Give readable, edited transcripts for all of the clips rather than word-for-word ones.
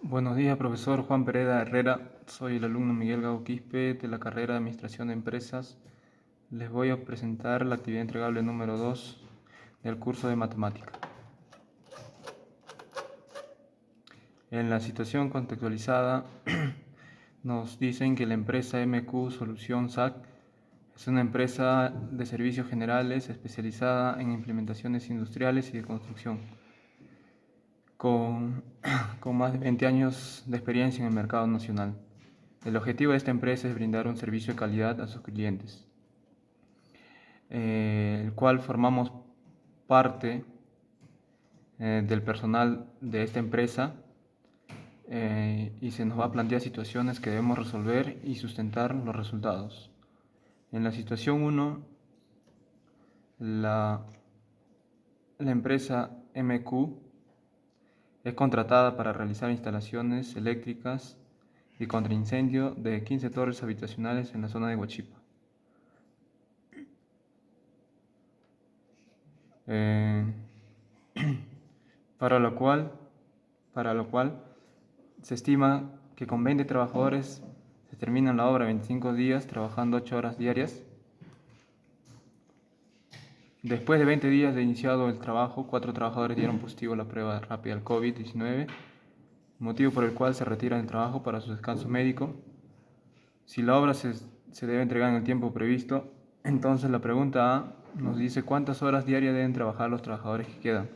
Buenos días, profesor Juan Pereda Herrera. Soy el alumno Miguel Gago Quispe de la carrera de Administración de Empresas. Les voy a presentar la actividad entregable número 2 del curso de Matemática. En la situación contextualizada, nos dicen que la empresa MQ Solución SAC es una empresa de servicios generales especializada en implementaciones industriales y de construcción, con, con más de 20 años de experiencia en el mercado nacional. El objetivo de esta empresa es brindar un servicio de calidad a sus clientes, el cual formamos parte del personal de esta empresa, y se nos va a plantear situaciones que debemos resolver y sustentar los resultados. En la situación 1, la empresa MQ es contratada para realizar instalaciones eléctricas y contra incendio de 15 torres habitacionales en la zona de Huachipa. Eh, para lo cual se estima que con 20 trabajadores se termina la obra en 25 días trabajando 8 horas diarias. Después de 20 días de iniciado el trabajo, 4 trabajadores dieron positivo a la prueba rápida al COVID-19, motivo por el cual se retiran del trabajo para su descanso médico. Si la obra se debe entregar en el tiempo previsto, entonces la pregunta A nos dice cuántas horas diarias deben trabajar los trabajadores que quedan.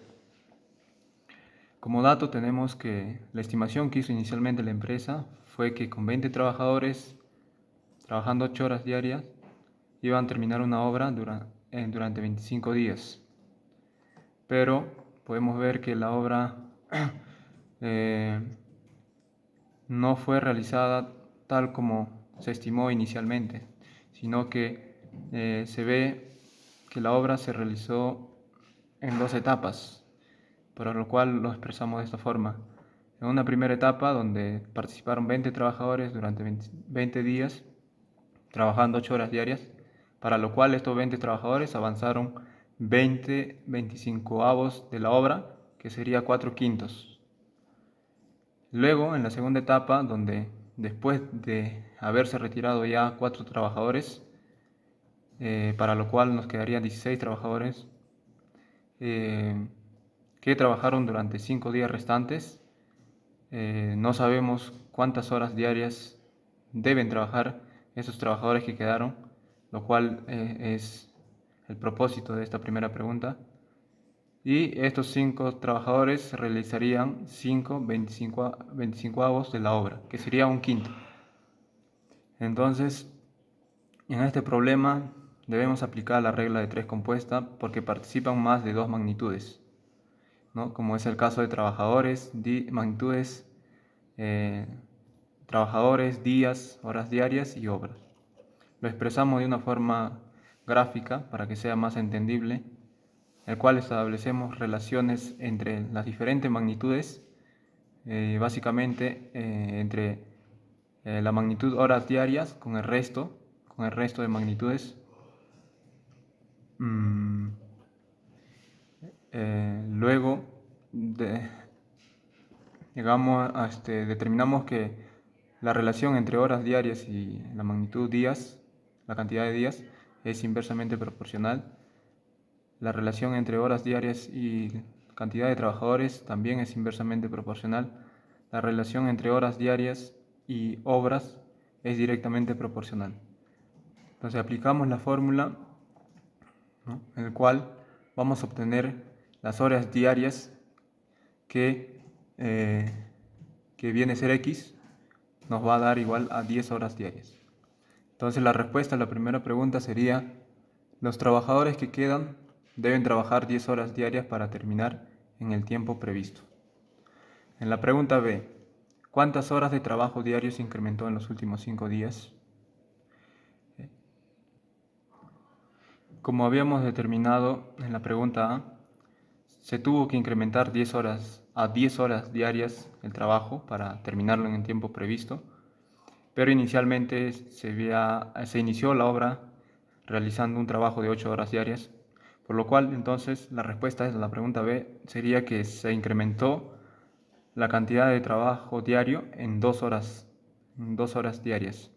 Como dato tenemos que la estimación que hizo inicialmente la empresa fue que con 20 trabajadores trabajando 8 horas diarias iban a terminar una obra durante 25 días. Pero podemos ver que la obra no fue realizada tal como se estimó inicialmente, sino que se ve que la obra se realizó en 2 etapas, por lo cual lo expresamos de esta forma. En una primera etapa donde participaron 20 trabajadores durante 20 días, trabajando 8 horas diarias, para lo cual estos 20 trabajadores avanzaron 25avos de la obra, que sería 4/5. Luego, en la segunda etapa, donde después de haberse retirado ya 4 trabajadores, para lo cual nos quedarían 16 trabajadores, que trabajaron durante 5 días restantes. No sabemos cuántas horas diarias deben trabajar esos trabajadores que quedaron, lo cual es el propósito de esta primera pregunta. Y estos 5 trabajadores realizarían 25avos de la obra, que sería 1/5. Entonces, en este problema debemos aplicar la regla de 3 compuesta porque participan más de 2 magnitudes, ¿no? Como es el caso de trabajadores, magnitudes, trabajadores, días, horas diarias y obras. Lo expresamos de una forma gráfica para que sea más entendible, el cual establecemos relaciones entre las diferentes magnitudes, básicamente entre la magnitud horas diarias con el resto de magnitudes. Luego determinamos que la relación entre horas diarias y la magnitud días, la cantidad de días, es inversamente proporcional. La relación entre horas diarias y cantidad de trabajadores también es inversamente proporcional. La relación entre horas diarias y obras es directamente proporcional. Entonces aplicamos la fórmula, ¿no?, en el cual vamos a obtener las horas diarias que viene a ser X, nos va a dar igual a 10 horas diarias. Entonces la respuesta a la primera pregunta sería: los trabajadores que quedan deben trabajar 10 horas diarias para terminar en el tiempo previsto. En la pregunta B, ¿cuántas horas de trabajo diario se incrementó en los últimos 5 días? Como habíamos determinado en la pregunta A, se tuvo que incrementar 10 horas a 10 horas diarias el trabajo para terminarlo en el tiempo previsto, pero inicialmente se inició la obra realizando un trabajo de 8 horas diarias, por lo cual entonces la respuesta a la pregunta B sería que se incrementó la cantidad de trabajo diario en 2 horas diarias.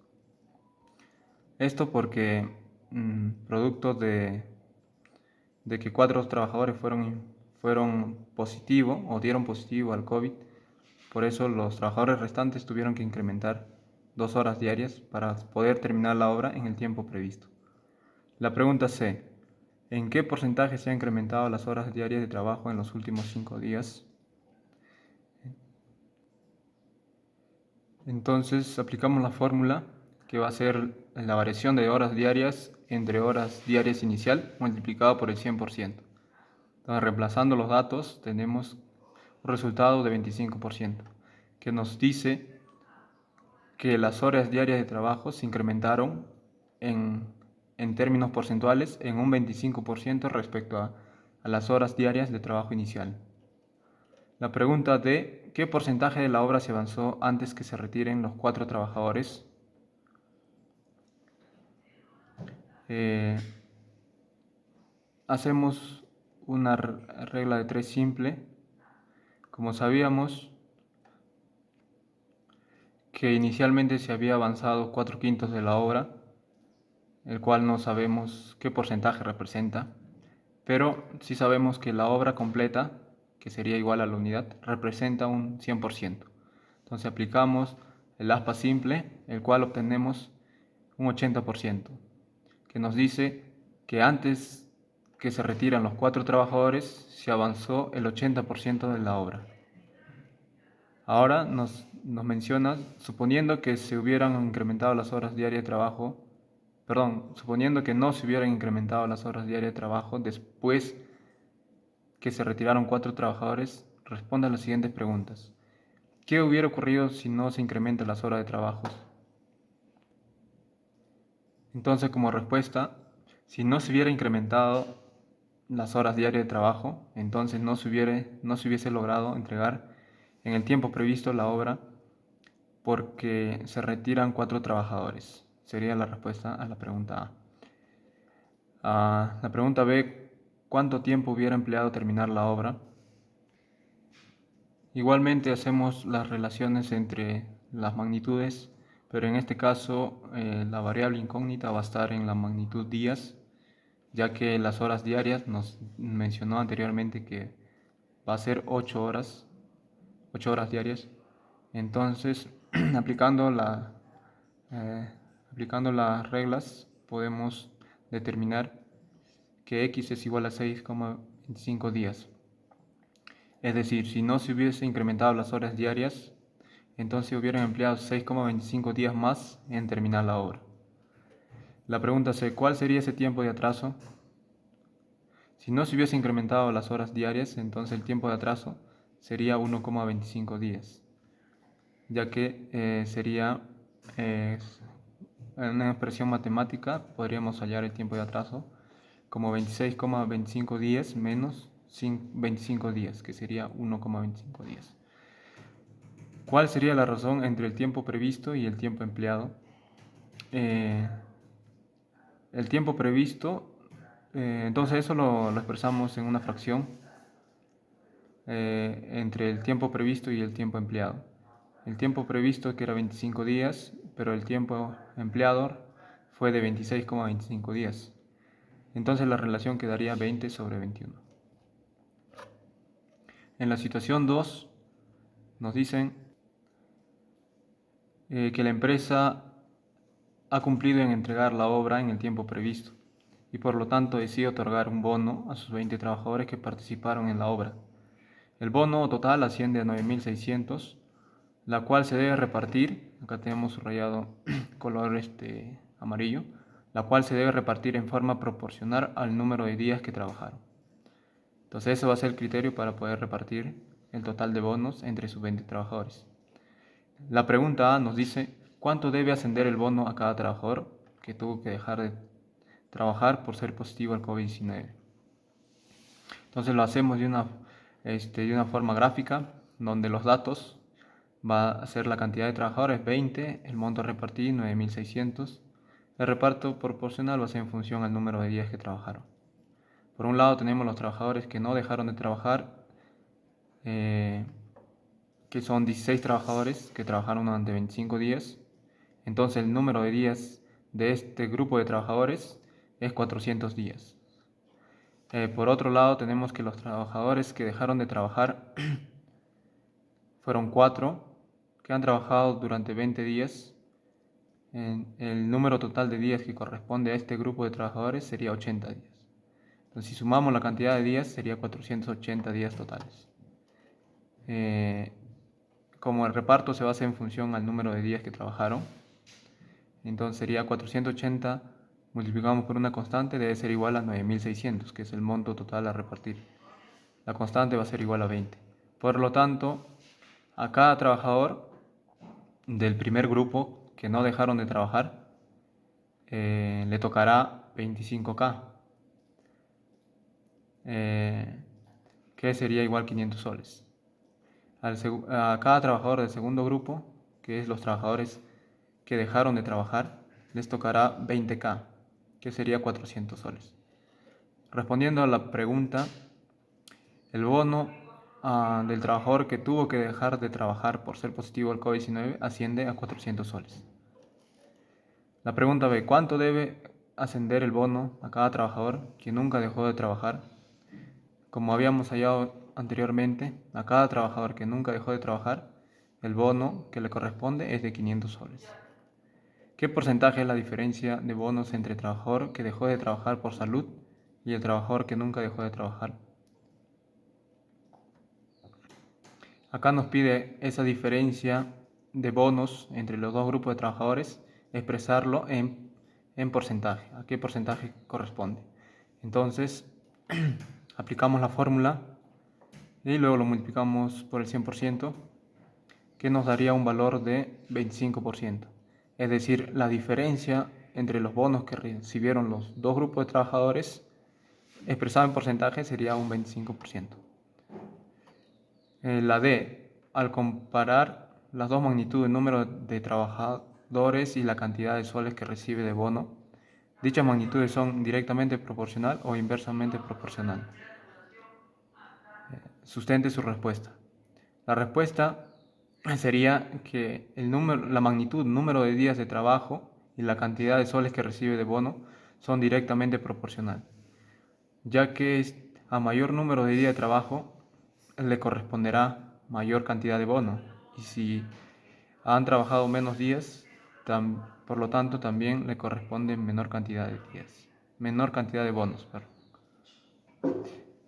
Esto porque, producto de que 4 trabajadores fueron positivos o dieron positivo al COVID, por eso los trabajadores restantes tuvieron que incrementar 2 horas diarias para poder terminar la obra en el tiempo previsto. La pregunta C: ¿en qué porcentaje se han incrementado las horas diarias de trabajo en los últimos 5 días? Entonces aplicamos la fórmula que va a ser la variación de horas diarias entre horas diarias inicial multiplicado por el 100%. Entonces, reemplazando los datos, tenemos un resultado de 25%, que nos dice que las horas diarias de trabajo se incrementaron en términos porcentuales en un 25% respecto a las horas diarias de trabajo inicial. La pregunta de ¿qué porcentaje de la obra se avanzó antes que se retiren los 4 trabajadores? Hacemos una regla de 3 simple. Como sabíamos que inicialmente se había avanzado 4/5 de la obra, el cual no sabemos qué porcentaje representa, pero sí sabemos que la obra completa, que sería igual a la unidad, representa un 100%. Entonces aplicamos el aspa simple, el cual obtenemos un 80%, que nos dice que antes que se retiran los 4 trabajadores se avanzó el 80% de la obra. Ahora nos menciona, suponiendo que se hubieran incrementado las horas diarias de trabajo, suponiendo que no se hubieran incrementado las horas diarias de trabajo después que se retiraron 4 trabajadores, responda a las siguientes preguntas. ¿Qué hubiera ocurrido si no se incrementan las horas de trabajo? Entonces, como respuesta, si no se hubiera incrementado las horas diarias de trabajo, entonces no se hubiese logrado entregar en el tiempo previsto la obra porque se retiran 4 trabajadores. Sería la respuesta a la pregunta A. La pregunta B: ¿cuánto tiempo hubiera empleado terminar la obra? Igualmente hacemos las relaciones entre las magnitudes, pero en este caso la variable incógnita va a estar en la magnitud días, ya que las horas diarias nos mencionó anteriormente que va a ser 8 horas diarias. Entonces, aplicando aplicando las reglas, podemos determinar que x es igual a 6,25 días. Es decir, si no se hubiese incrementado las horas diarias, entonces hubieran empleado 6,25 días más en terminar la obra. La pregunta es: ¿cuál sería ese tiempo de atraso? Si no se hubiese incrementado las horas diarias, entonces el tiempo de atraso sería 1,25 días, ya que sería en una expresión matemática, podríamos hallar el tiempo de atraso como 26,25 días menos 25 días, que sería 1,25 días. ¿Cuál sería la razón entre el tiempo previsto y el tiempo empleado? El tiempo previsto, entonces eso lo expresamos en una fracción entre el tiempo previsto y el tiempo empleado. El tiempo previsto, que era 25 días, pero el tiempo empleado fue de 26,25 días. Entonces la relación quedaría 20/21. En la situación 2 nos dicen que la empresa ha cumplido en entregar la obra en el tiempo previsto y por lo tanto decide otorgar un bono a sus 20 trabajadores que participaron en la obra. El bono total asciende a 9.600, la cual se debe repartir, acá tenemos subrayado color amarillo, la cual se debe repartir en forma proporcional al número de días que trabajaron. Entonces ese va a ser el criterio para poder repartir el total de bonos entre sus 20 trabajadores. La pregunta A nos dice: ¿cuánto debe ascender el bono a cada trabajador que tuvo que dejar de trabajar por ser positivo al COVID-19? Entonces lo hacemos de una forma gráfica, donde los datos va a ser la cantidad de trabajadores 20, el monto a repartir 9.600. El reparto proporcional va a ser en función al número de días que trabajaron. Por un lado tenemos los trabajadores que no dejaron de trabajar que son 16 trabajadores que trabajaron durante 25 días. Entonces el número de días de este grupo de trabajadores es 400 días. Por otro lado, tenemos que los trabajadores que dejaron de trabajar fueron 4, que han trabajado durante 20 días. El número total de días que corresponde a este grupo de trabajadores sería 80 días. Entonces, si sumamos la cantidad de días, sería 480 días totales. Como el reparto se basa en función al número de días que trabajaron, entonces sería 480 multiplicamos por una constante, debe ser igual a 9600, que es el monto total a repartir. La constante va a ser igual a 20. Por lo tanto, a cada trabajador del primer grupo que no dejaron de trabajar, le tocará 25K, que sería igual a 500 soles. A cada trabajador del segundo grupo, que es los trabajadores que dejaron de trabajar, les tocará 20K, que sería 400 soles. Respondiendo a la pregunta, el bono del trabajador que tuvo que dejar de trabajar por ser positivo al COVID-19 asciende a 400 soles. La pregunta B, ¿cuánto debe ascender el bono a cada trabajador que nunca dejó de trabajar? Como habíamos hallado anteriormente, a cada trabajador que nunca dejó de trabajar, el bono que le corresponde es de 500 soles. ¿Qué porcentaje es la diferencia de bonos entre el trabajador que dejó de trabajar por salud y el trabajador que nunca dejó de trabajar? Acá nos pide esa diferencia de bonos entre los dos grupos de trabajadores, expresarlo en porcentaje. ¿A qué porcentaje corresponde? Entonces, aplicamos la fórmula y luego lo multiplicamos por el 100%, que nos daría un valor de 25%. Es decir, la diferencia entre los bonos que recibieron los dos grupos de trabajadores, expresado en porcentaje, sería un 25%. La D, al comparar las dos magnitudes, el número de trabajadores y la cantidad de soles que recibe de bono, dichas magnitudes son directamente proporcional o inversamente proporcional. Sustente su respuesta. La respuesta sería que la magnitud, número de días de trabajo y la cantidad de soles que recibe de bono son directamente proporcional, ya que a mayor número de días de trabajo le corresponderá mayor cantidad de bono, y si han trabajado menos días, por lo tanto también le corresponde menor cantidad de días, menor cantidad de bonos.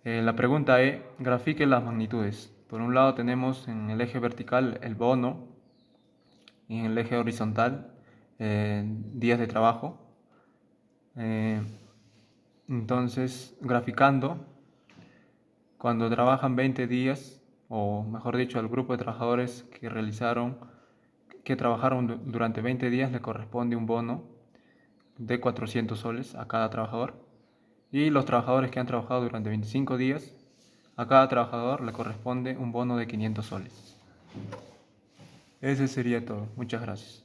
La pregunta es, grafique las magnitudes. Por un lado tenemos en el eje vertical el bono y en el eje horizontal días de trabajo. Entonces, graficando, cuando trabajan 20 días, o mejor dicho, al grupo de trabajadores que trabajaron durante 20 días, le corresponde un bono de 400 soles a cada trabajador. Y los trabajadores que han trabajado durante 25 días, a cada trabajador le corresponde un bono de 500 soles. Ese sería todo. Muchas gracias.